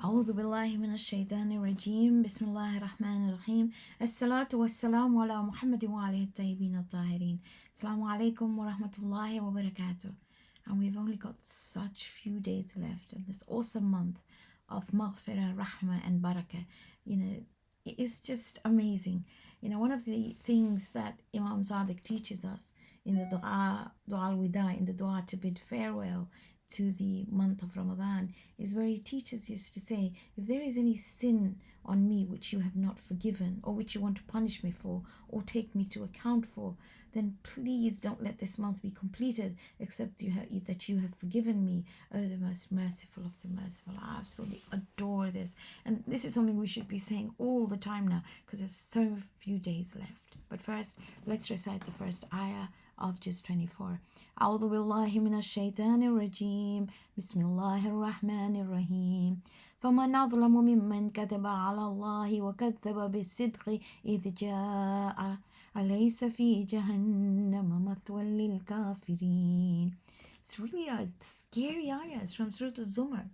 أعوذ بالله من الشيطان الرجيم بسم الله الرحمن الرحيم الصلاة والسلام على محمد وعلى الطيبين الطاهرين Assalamu alaikum wa rahmatullahi wa barakatuh. And we've only got such few days left in this awesome month of maghfirah, rahmah and barakah. It's just amazing. One of the things that Imam Sadiq teaches us in the dua al-wida, in the dua to bid farewell to the month of Ramadan, is where he teaches us to say, if there is any sin on me which you have not forgiven, or which you want to punish me for, or take me to account for, then please don't let this month be completed except that you have forgiven me, oh the most merciful of the merciful. I absolutely adore this. And this is something we should be saying all the time now, because there's so few days left. But first, let's recite the first ayah of Juz 24. أعوذ بالله من الشيطان الرجيم بسم الله الرحمن الرحيم فمن أظلم ممن كذب على الله وكذب بالصدق إذ جاء أليس في جهنم مثوى للكافرين. It's really a scary ayah. It's from Surah Al-Zumar.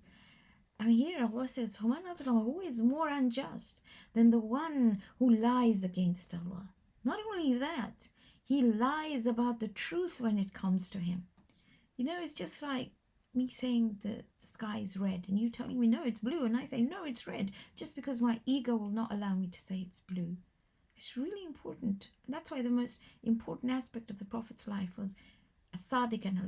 And here Allah says, فَمَنْ أَظْلَمَ, who is more unjust than the one who lies against Allah? Not only that, he lies about the truth when it comes to him. It's just like me saying the sky is red and you telling me, no, it's blue. And I say, no, it's red, just because my ego will not allow me to say it's blue. It's really important. And that's why the most important aspect of the Prophet's life was as-sadiq and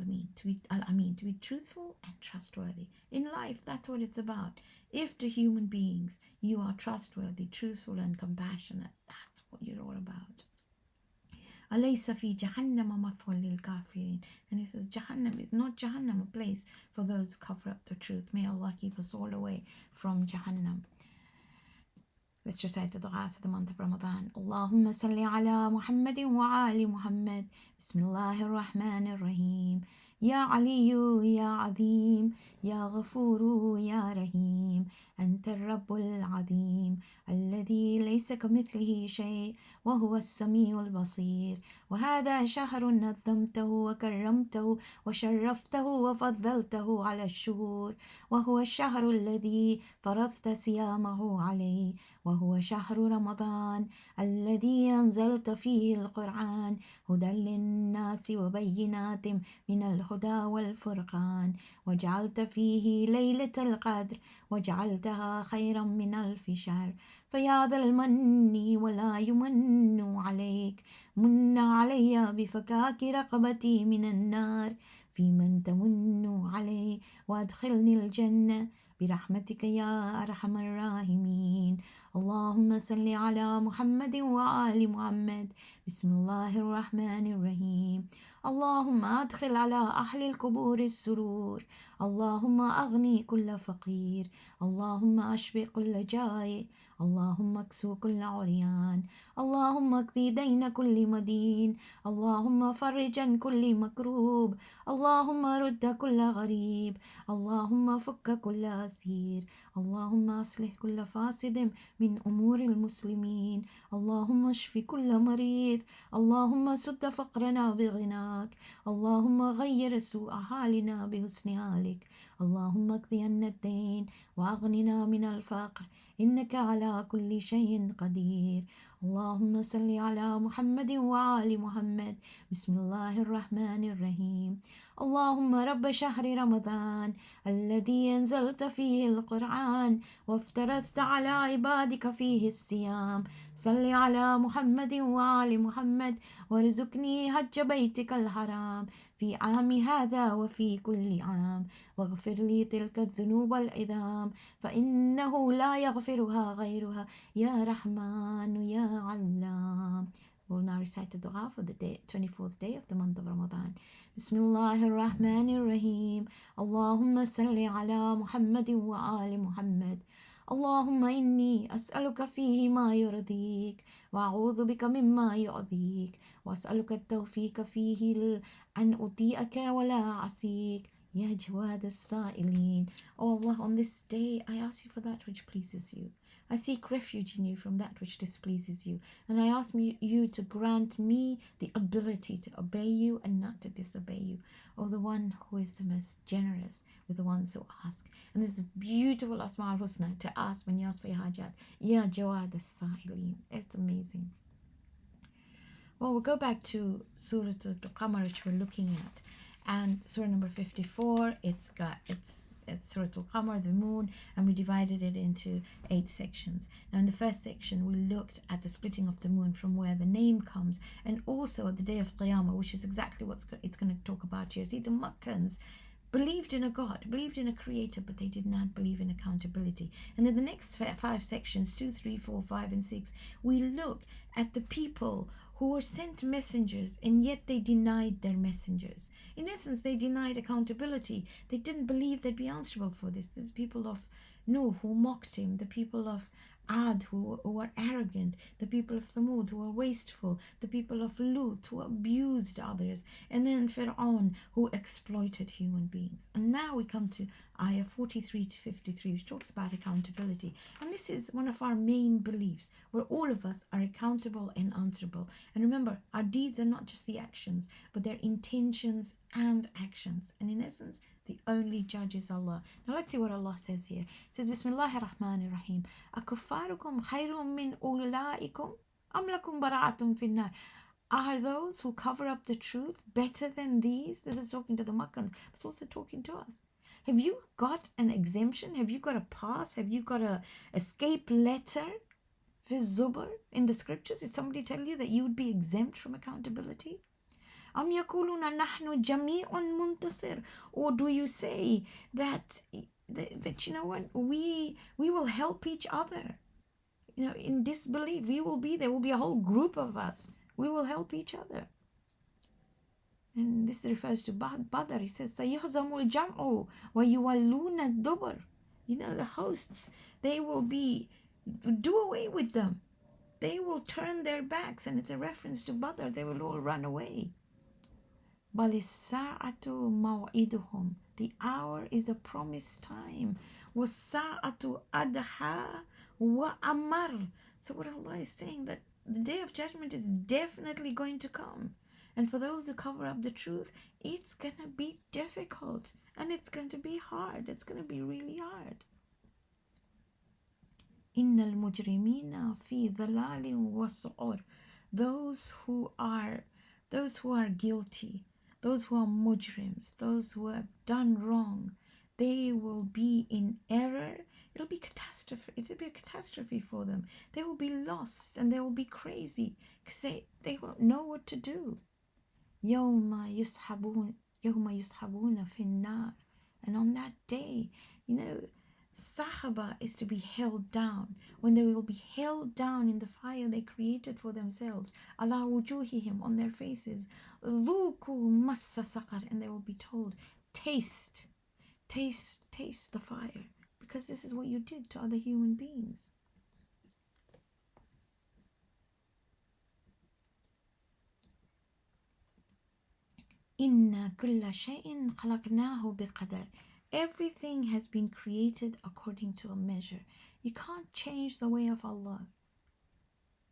al-amin, to be truthful and trustworthy. In life, that's what it's about. If to human beings you are trustworthy, truthful and compassionate, that's what you're all about. أَلَيْسَ فِي جَهَنَّمَ مَثْوًى لِلْكَافِرِينَ. And he says Jahannam is not Jahannam, a place for those who cover up the truth. May Allah keep us all away from Jahannam. Let's recite the du'as of the month of Ramadan. Allahumma salli ala Muhammadin wa ali Muhammad. Bismillahir Rahmanir Rahim. Ya Aliyu, Ya Azim, Ya Ghafuru, Ya Rahim. أنت الرب العظيم الذي ليس كمثله شيء وهو السميع البصير. وهذا شهر نظمته وكرمته وشرفته وفضلته على الشهور، وهو الشهر الذي فرضت صيامه عليه، وهو شهر رمضان الذي أنزلت فيه القرآن هدى للناس وبينات من الهدى والفرقان، وجعلت فيه ليلة القدر وجعلتها خيرا من 1000 شهر. فيا ذا المن ولا يمن عليك، من علي بفكاك رقبتي من النار، في من تمن علي وادخلني الجنة برحمتك يا أرحم الراحمين. اللهم صل على محمد وآل محمد. بسم الله الرحمن الرحيم. اللهم أدخل على أهل القبور السرور، اللهم أغني كل فقير، اللهم أشبع كل جائع، اللهم اكسو كل عريان، اللهم اقضي دين كل مدين، اللهم فرج عن كل مكروب، اللهم رد كل غريب، اللهم فك كل أسير، اللهم أصلح كل فاسد من أمور المسلمين، اللهم اشف كل مريض، اللهم سد فقرنا بغناك، اللهم غير سوء حالنا بحسن حالك، اللهم اقضي عنا الدين وأغننا من الفقر، إنك على كل شيء قدير. اللهم صل على محمد وآل محمد. بسم الله الرحمن الرحيم. اللهم رب شهر رمضان الذي أنزلت فيه القرآن وافترضت على عبادك فيه الصيام، صل على محمد وآل محمد وارزقني حج بيتك الحرام في عام هذا وفي كل عام، واغفر لي تلك الذنوب العظام فإنه لا يغفرها غيرها يا رحمن يا علام. We'll now recite the dua for the 24th day of the month of Ramadan. Bismillah ar-Rahman ar-Rahim. Allahumma salli ala Muhammad wa ali Muhammad. اللهم إني أسألك فيه ما يرضيك وأعوذ بك مما يؤذيك، وأسألك التوفيق فيه أن أطيعك ولا أعصيك، Ya Jawad as-Sa'ilin. Oh Allah, on this day I ask you for that which pleases you. I seek refuge in you from that which displeases you. And I ask you to grant me the ability to obey you and not to disobey you. Oh, the one who is the most generous with the ones who ask. And this is beautiful Asma al-Husna to ask when you ask for your hajat. Ya Jawad as-Sa'ilin. It's amazing. Well, we'll go back to Surah Al Qamar, which we're looking at. And Surah number 54, it's Surah Al Qamar, the moon, and we divided it into 8 sections. Now, in the first section, we looked at the splitting of the moon from where the name comes, and also at the day of Qiyamah, which is exactly what it's going to talk about here. See, the Makkans believed in a God, believed in a creator, but they did not believe in accountability. And in the next 5 sections, 2, 3, 4, 5, and 6, we look at the people who were sent messengers and yet they denied their messengers. In essence, they denied accountability. They didn't believe they'd be answerable for this. There's people of Nuh who mocked him, the people of Ad who were arrogant, the people of Thamud who were wasteful, the people of Lut who abused others, and then Fir'aun who exploited human beings. And now we come to ayah 43 to 53, which talks about accountability. And this is one of our main beliefs, where all of us are accountable and answerable. And remember, our deeds are not just the actions, but their intentions and actions. And in essence, the only judge is Allah. Now let's see what Allah says here. It says, Bismillahir Rahmanir Rahim. Akuffarukum khayrum min ulaikum am lakum bara'atun finnar. Are those who cover up the truth better than these? This is talking to the Makkans, but it's also talking to us. Have you got an exemption? Have you got a pass? Have you got a escape letter? For Zubur in the scriptures, did somebody tell you that you would be exempt from accountability? أم يقولون نحن جميع منتصر, or do you say that you know what, we will help each other, you know, in disbelief? There will be a whole group of us, we will help each other. And this refers to Badr. He says سيهزم الجمع ويولون الدبر. You know, the hosts, they will be, do away with them, they will turn their backs, and it's a reference to Badr. They will all run away. بل الساعة موعدهم. The hour is a promised time. والساعة أدحى وأمر. So what Allah is saying, that the day of judgment is definitely going to come. And for those who cover up the truth, it's going to be difficult. And it's going to be hard. It's going to be really hard. إن المجرمين في ضلال وسعر. Those who are guilty, those who are mujrims, those who have done wrong, they will be in error. It'll be catastrophe. It'll be a catastrophe for them. They will be lost and they will be crazy because they won't know what to do. يوم يسحبون في النار. And on that day, you know, Sahaba is to be held down. When they will be held down in the fire they created for themselves, ala wujuhihim, on their faces, dhuku massa saqar, and they will be told, taste the fire, because this is what you did to other human beings. Inna kulla shay'in khalaqnahu biqadar. Everything has been created according to a measure. You can't change the way of Allah.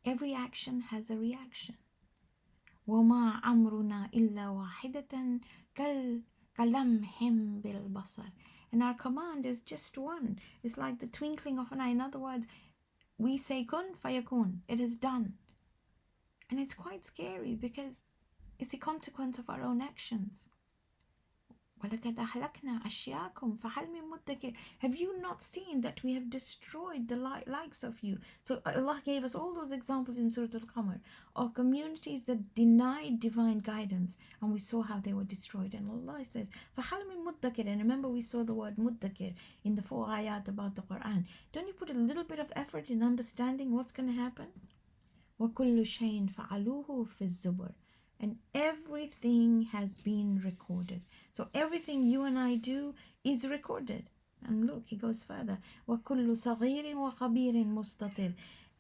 Every action has a reaction. وَمَا أَمْرُنَا إِلَّا وَاحِدَةً كَلَمْحٍ بِالْبَصَرِ. And our command is just one. It's like the twinkling of an eye. In other words, we say kun fayakun. It is done. And it's quite scary because it's the consequence of our own actions. وَلَقَدْ أَهْلَكْنَا أَشْيَاكُمْ فَهَلْ مِن مُدَّكِرٍ. Have you not seen that we have destroyed the likes of you? So Allah gave us all those examples in Surah Al Qamar of communities that denied divine guidance, and we saw how they were destroyed. And Allah says, فَهَلْ مِن مُدَّكِرٍ. And remember, we saw the word muddakir in the 4 ayat about the Quran. Don't you put a little bit of effort in understanding what's going to happen? وَكُلُّ شَيْءٍ فَعَلُوهُ فِي الزُّبُرِ. And everything has been recorded. So everything you and I do is recorded. And look, he goes further. وَكُلُّ صَغِيرٍ وَكَبِيرٍ مُسْتَطِرٍ.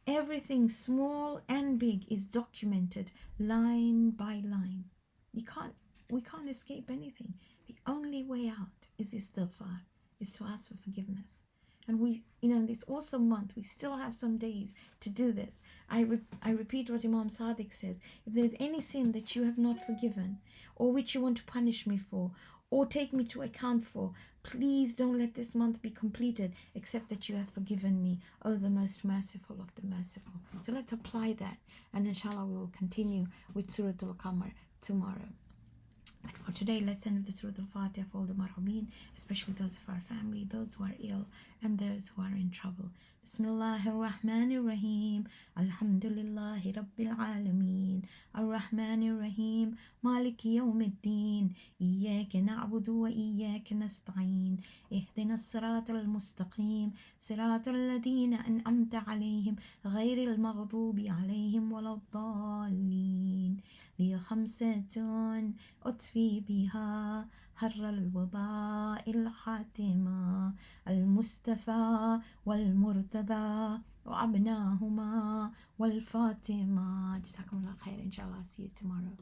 Everything small and big is documented line by line. We can't escape anything. The only way out is istighfar, is to ask for forgiveness. And we, this awesome month, we still have some days to do this. I repeat what Imam Sadiq says. If there's any sin that you have not forgiven, or which you want to punish me for, or take me to account for, please don't let this month be completed except that you have forgiven me, O the most merciful of the merciful. So let's apply that, and inshallah we will continue with Surah Al Qamar tomorrow. But for today, let's end with the Surah Al-Fatiha for all the marhumeen, especially those of our family, those who are ill, and those who are in trouble. Bismillahir Rahmanir Rahim. Alhamdulillahi Rabbil Alameen. Ar-Rahmanir Rahim. Maliki Yawmiddin. Iyyaka na'budu wa iyyaka nasta'een. Ihdina as-siratal mustaqim. Siratal ladhina an'amta alayhim. Ghayril maghdubi alayhim waladdallin. لي خمسة أطفي بها حر الوباء الحاتمة المصطفى والمرتضى وأبناهما والفاطمة. جزاكم الله خير. Inshallah, see you tomorrow.